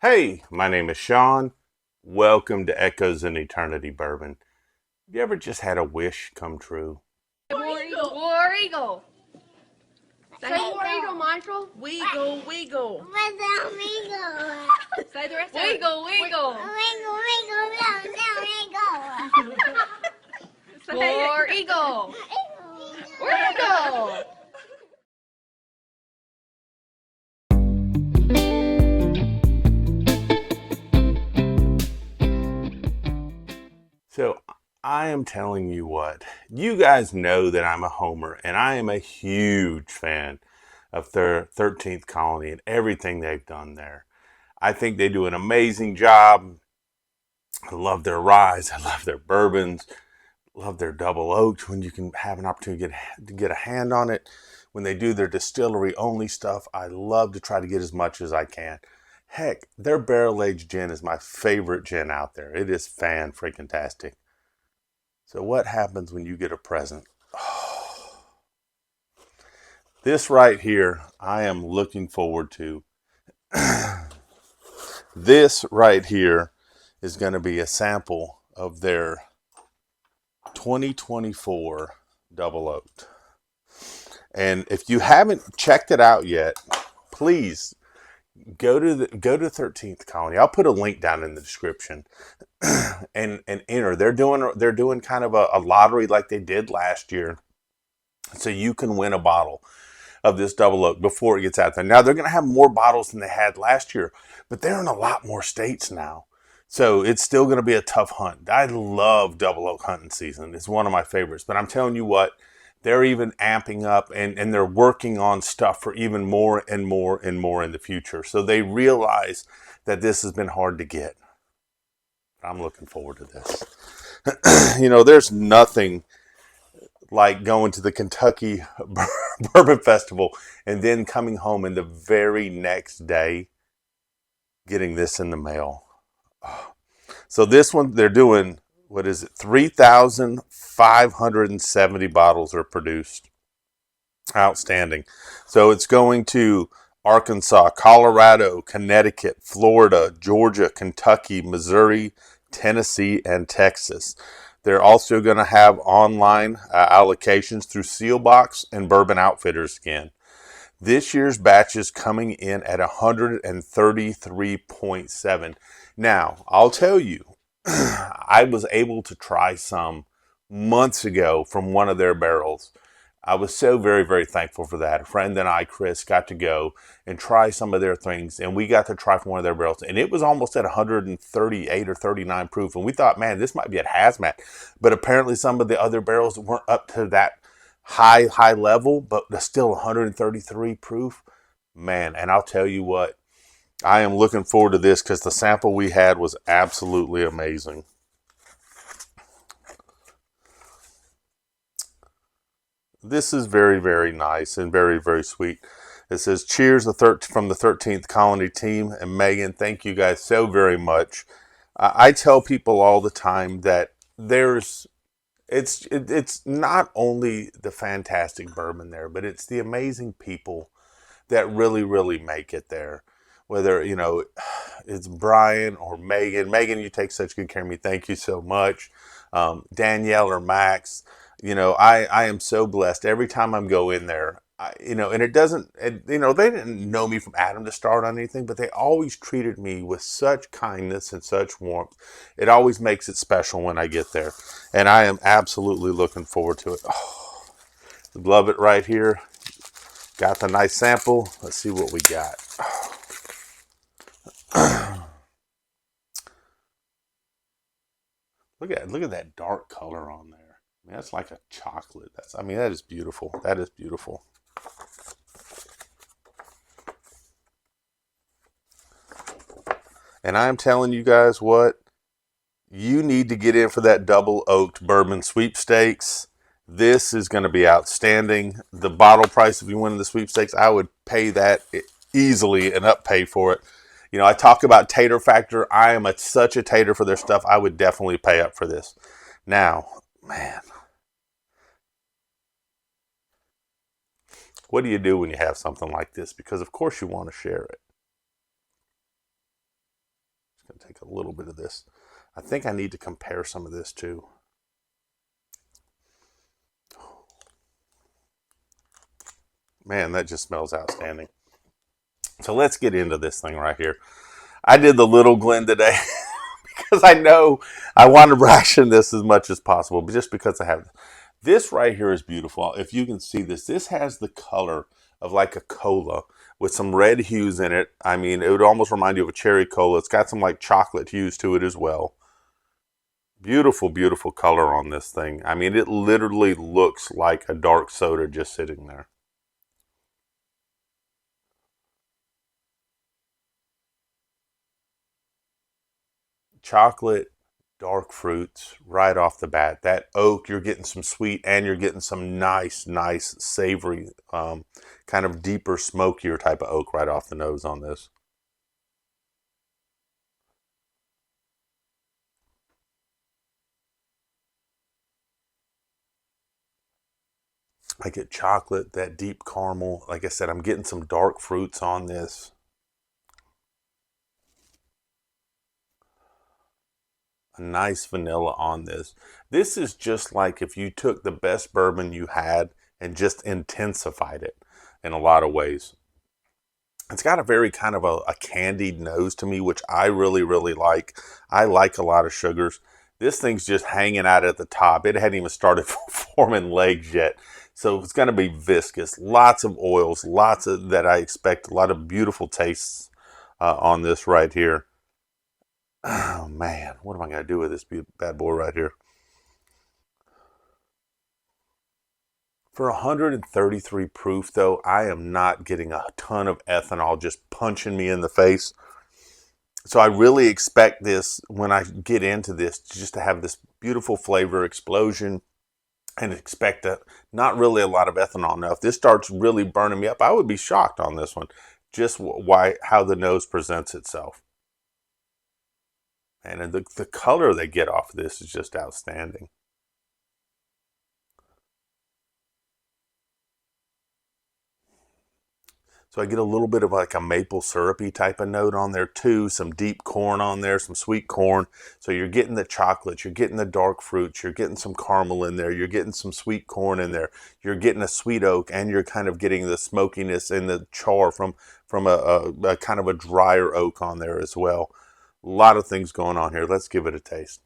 Hey, my name is Sean. Welcome to Echoes in Eternity Bourbon. Have you ever just had a wish come true? War Eagle. War Eagle. Say War Eagle, Michael. Wiggle, wiggle. Wiggle, wiggle. Say the rest of it. Wiggle, wiggle. Wiggle, wiggle, down, wiggle. War Eagle. War Eagle. So, I am telling you what, you guys know that I'm a homer and I am a huge fan of their 13th Colony and everything they've done there. I think they do an amazing job. I love their ryes, I love their bourbons, love their double oaked when you can have an opportunity to get a hand on it. When they do their distillery only stuff, I love to try to get as much as I can. Heck, their barrel aged gin is my favorite gin out there. It is fan-freaking-tastic. So what happens when you get a present? Oh, this right here, I am looking forward to. This right here is going to be a sample of their 2024 double oaked. And if you haven't checked it out yet, please go to 13th Colony. I'll put a link down in the description and enter. They're doing kind of a lottery like they did last year, so you can win a bottle of this double oak before it gets out there. Now they're going to have more bottles than they had last year, but they're in a lot more states now. So it's still going to be a tough hunt. I love double oak hunting season. It's one of my favorites. But I'm telling you what, they're even amping up and they're working on stuff for even more and more and more in the future. So they realize that this has been hard to get. I'm looking forward to this. There's nothing like going to the Kentucky Bourbon Festival and then coming home and the very next day getting this in the mail. So this one, they're doing, 3,570 bottles are produced. Outstanding. So it's going to Arkansas, Colorado, Connecticut, Florida, Georgia, Kentucky, Missouri, Tennessee, and Texas. They're also going to have online allocations through Sealbox and Bourbon Outfitters again. This year's batch is coming in at 133.7. Now, I'll tell you, I was able to try some months ago from one of their barrels. I was so very, very thankful for that. A friend and I, Chris, got to go and try some of their things, and we got to try from one of their barrels, and it was almost at 138 or 39 proof, and we thought, man, this might be at hazmat, but apparently some of the other barrels weren't up to that high level, but still 133 proof, man. And I'll tell you what, I am looking forward to this because the sample we had was absolutely amazing. This is very, very nice and very, very sweet. It says, cheers from the 13th Colony team. And Megan, thank you guys so very much. I tell people all the time that it's not only the fantastic bourbon there, but it's the amazing people that really, really make it there. Whether, it's Brian or Megan. Megan, you take such good care of me. Thank you so much. Danielle or Max. I am so blessed every time I go in there. And it doesn't, they didn't know me from Adam to start on anything, but they always treated me with such kindness and such warmth. It always makes it special when I get there. And I am absolutely looking forward to it. Oh, love it right here. Got the nice sample. Let's see what we got. Look at that dark color on there. I mean, that's like a chocolate. That is beautiful. That is beautiful. And I'm telling you guys what, you need to get in for that double oaked bourbon sweepstakes. This is going to be outstanding. The bottle price, if you win the sweepstakes, I would pay that easily and pay for it. I talk about tater factor. I am such a tater for their stuff. I would definitely pay up for this. Now, man, what do you do when you have something like this? Because of course you want to share it. take a little bit of this. I think I need to compare some of this too. Man, that just smells outstanding. So let's get into this thing right here. I did the little Glen today because I know I want to ration this as much as possible, but just because I have this right here is beautiful. If you can see this, this has the color of like a cola with some red hues in it. I mean, it would almost remind you of a cherry cola. It's got some like chocolate hues to it as well. Beautiful, beautiful color on this thing. I mean, it literally looks like a dark soda just sitting there. Chocolate, dark fruits right off the bat. That oak, you're getting some sweet and you're getting some nice, nice, savory, kind of deeper, smokier type of oak right off the nose on this. I get chocolate, that deep caramel. Like I said, I'm getting some dark fruits on this. A nice vanilla on this. This is just like if you took the best bourbon you had and just intensified it in a lot of ways. It's got a very kind of a candied nose to me, which I really, really like. I like a lot of sugars. This thing's just hanging out at the top. It hadn't even started forming legs yet. So it's going to be viscous. Lots of oils, lots of that I expect. A lot of beautiful tastes on this right here. Oh, man. What am I going to do with this bad boy right here? For 133 proof, though, I am not getting a ton of ethanol just punching me in the face. So I really expect this, when I get into this, just to have this beautiful flavor explosion and expect not really a lot of ethanol. Now, if this starts really burning me up, I would be shocked on this one. Just how the nose presents itself. And the color they get off of this is just outstanding. So I get a little bit of like a maple syrupy type of note on there too. Some deep corn on there, some sweet corn. So you're getting the chocolate, you're getting the dark fruits, you're getting some caramel in there, you're getting some sweet corn in there, you're getting a sweet oak, and you're kind of getting the smokiness and the char from a kind of a drier oak on there as well. A lot of things going on here. Let's give it a taste.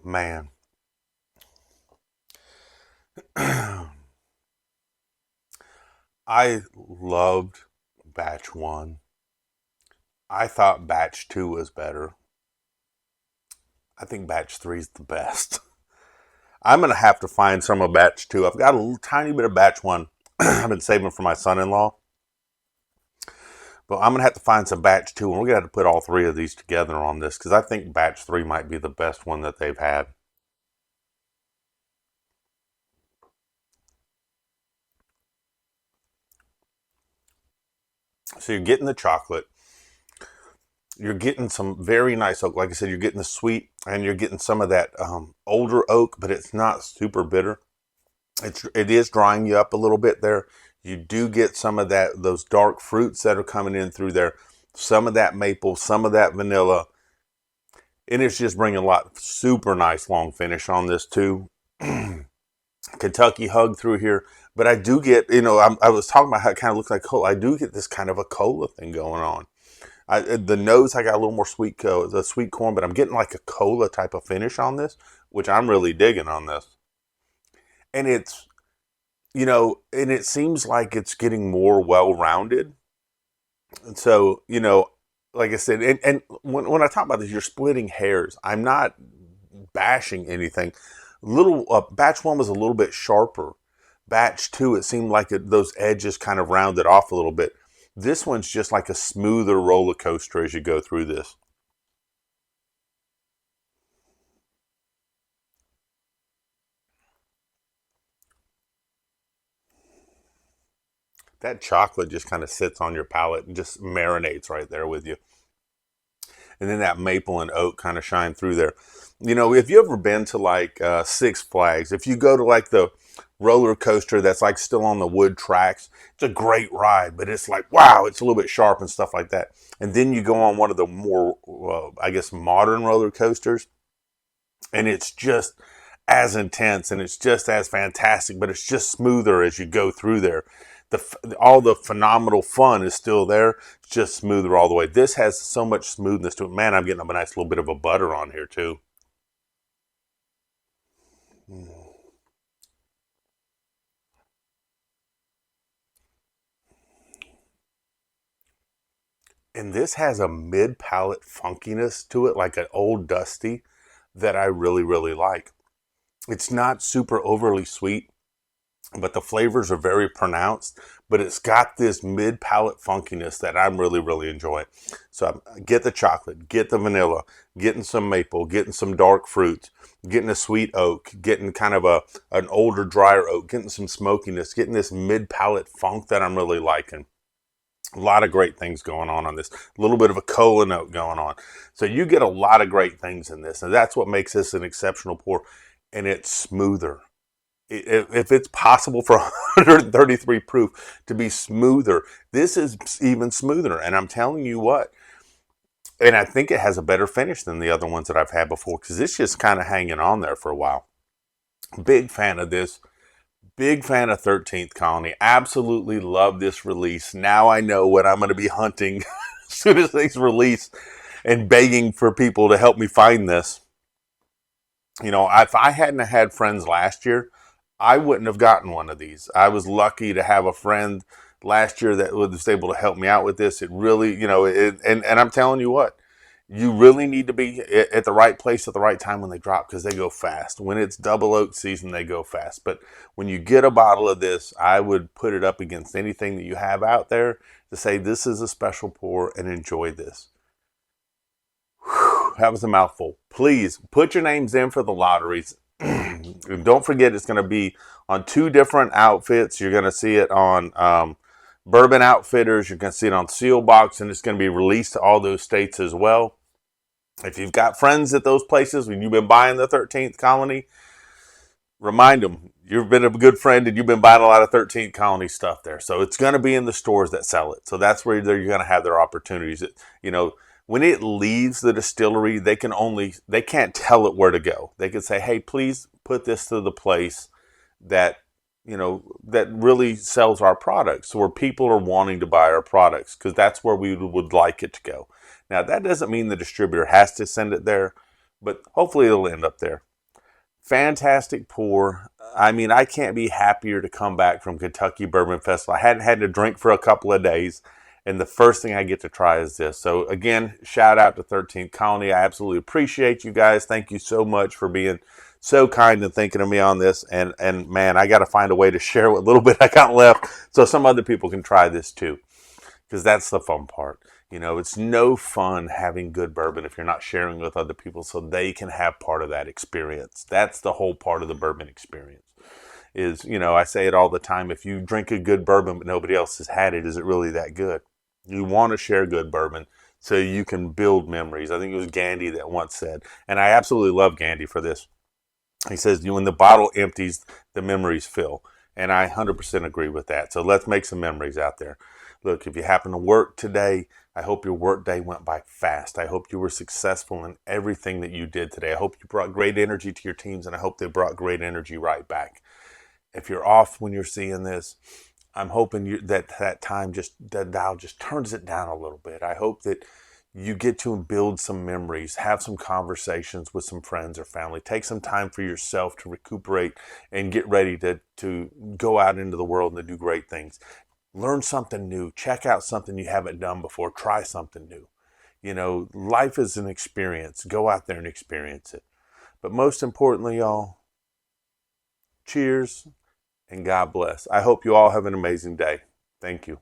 Man. I loved batch one. I thought batch two was better. I think batch three is the best. I'm going to have to find some of batch two. I've got a little tiny bit of batch one I've been saving for my son-in-law. But I'm going to have to find some batch two, and we're going to have to put all three of these together on this, because I think batch three might be the best one that they've had. So you're getting the chocolate. You're getting some very nice oak. Like I said, you're getting the sweet, and you're getting some of that older oak, but it's not super bitter. It is drying you up a little bit there. You do get some of those dark fruits that are coming in through there. Some of that maple, some of that vanilla. And it's just bringing a lot, super nice long finish on this too. Kentucky hug through here. But I do get, I was talking about how it kind of looks like cola. I do get this kind of a cola thing going on. The nose, I got a little more the sweet corn, but I'm getting like a cola type of finish on this, which I'm really digging on this. And it's, and it seems like it's getting more well-rounded. And so, like I said, and when I talk about this, you're splitting hairs. I'm not bashing anything. Batch one was a little bit sharper. Batch two, it seemed like those edges kind of rounded off a little bit. This one's just like a smoother roller coaster as you go through this. That chocolate just kind of sits on your palate and just marinates right there with you. and then that maple and oak kind of shine through there. You know, if you ever been to like Six Flags, if you go to like the roller coaster that's like still on the wood tracks, it's a great ride, but it's like, wow, it's a little bit sharp and stuff like that. And then you go on one of the more, I guess, modern roller coasters, and it's just as intense and it's just as fantastic, but it's just smoother as you go through there. All the phenomenal fun is still there. It's just smoother all the way. This has so much smoothness to it. Man, I'm getting a nice little bit of a butter on here too. And this has a mid-palate funkiness to it, like an old dusty, that I really, really like. It's not super overly sweet, but the flavors are very pronounced, but it's got this mid-palate funkiness that I'm really, really enjoying. So get the chocolate, get the vanilla, getting some maple, getting some dark fruits, getting a sweet oak, getting kind of an older, drier oak, getting some smokiness, getting this mid-palate funk that I'm really liking. A lot of great things going on this. A little bit of a cola note going on. So you get a lot of great things in this, and that's what makes this an exceptional pour. And it's smoother. If it's possible for 133 proof to be smoother, this is even smoother. And I'm telling you what, and I think it has a better finish than the other ones that I've had before, because it's just kind of hanging on there for a while. Big fan of this. Big fan of 13th Colony. Absolutely love this release. Now I know what I'm going to be hunting as soon as these release and begging for people to help me find this. You know, if I hadn't had friends last year, I wouldn't have gotten one of these. I was lucky to have a friend last year that was able to help me out with this. It really, you know, and I'm telling you what, you really need to be at the right place at the right time when they drop, because they go fast. When it's double oak season, they go fast. But when you get a bottle of this, I would put it up against anything that you have out there to say this is a special pour and enjoy this. Whew, that was a mouthful. Please put your names in for the lotteries. And don't forget, it's going to be on 2 different outfits. You're going to see it on Bourbon Outfitters. You're going to see it on Seal Box, and it's going to be released to all those states as well. If you've got friends at those places when you've been buying the 13th Colony, remind them you've been a good friend and you've been buying a lot of 13th Colony stuff there. So it's going to be in the stores that sell it. So that's where you're going to have their opportunities. You know, when it leaves the distillery, they can't tell it where to go. They can say, hey, please put this to the place that, you know, that really sells our products, where people are wanting to buy our products, because that's where we would like it to go. Now, that doesn't mean the distributor has to send it there, but hopefully it'll end up there. Fantastic pour. I mean, I can't be happier to come back from Kentucky Bourbon Festival. I hadn't had to drink for a couple of days, and the first thing I get to try is this. So again, shout out to 13th Colony. I absolutely appreciate you guys. Thank you so much for being so kind and thinking of me on this. And man, I got to find a way to share what little bit I got left so some other people can try this too, because that's the fun part. You know, it's no fun having good bourbon if you're not sharing with other people so they can have part of that experience. That's the whole part of the bourbon experience. Is, you know, I say it all the time, if you drink a good bourbon but nobody else has had it, is it really that good? You want to share good bourbon so you can build memories. I think it was Gandhi that once said, and I absolutely love Gandhi for this. He says, when the bottle empties, the memories fill. And I 100% agree with that. So let's make some memories out there. Look, if you happen to work today, I hope your work day went by fast. I hope you were successful in everything that you did today. I hope you brought great energy to your teams, and I hope they brought great energy right back. If you're off when you're seeing this, I'm hoping that time that dial just turns it down a little bit. I hope that you get to build some memories, have some conversations with some friends or family, take some time for yourself to recuperate and get ready to go out into the world and to do great things. Learn something new, check out something you haven't done before, try something new. You know, life is an experience. Go out there and experience it. But most importantly, y'all, cheers and God bless. I hope you all have an amazing day. Thank you.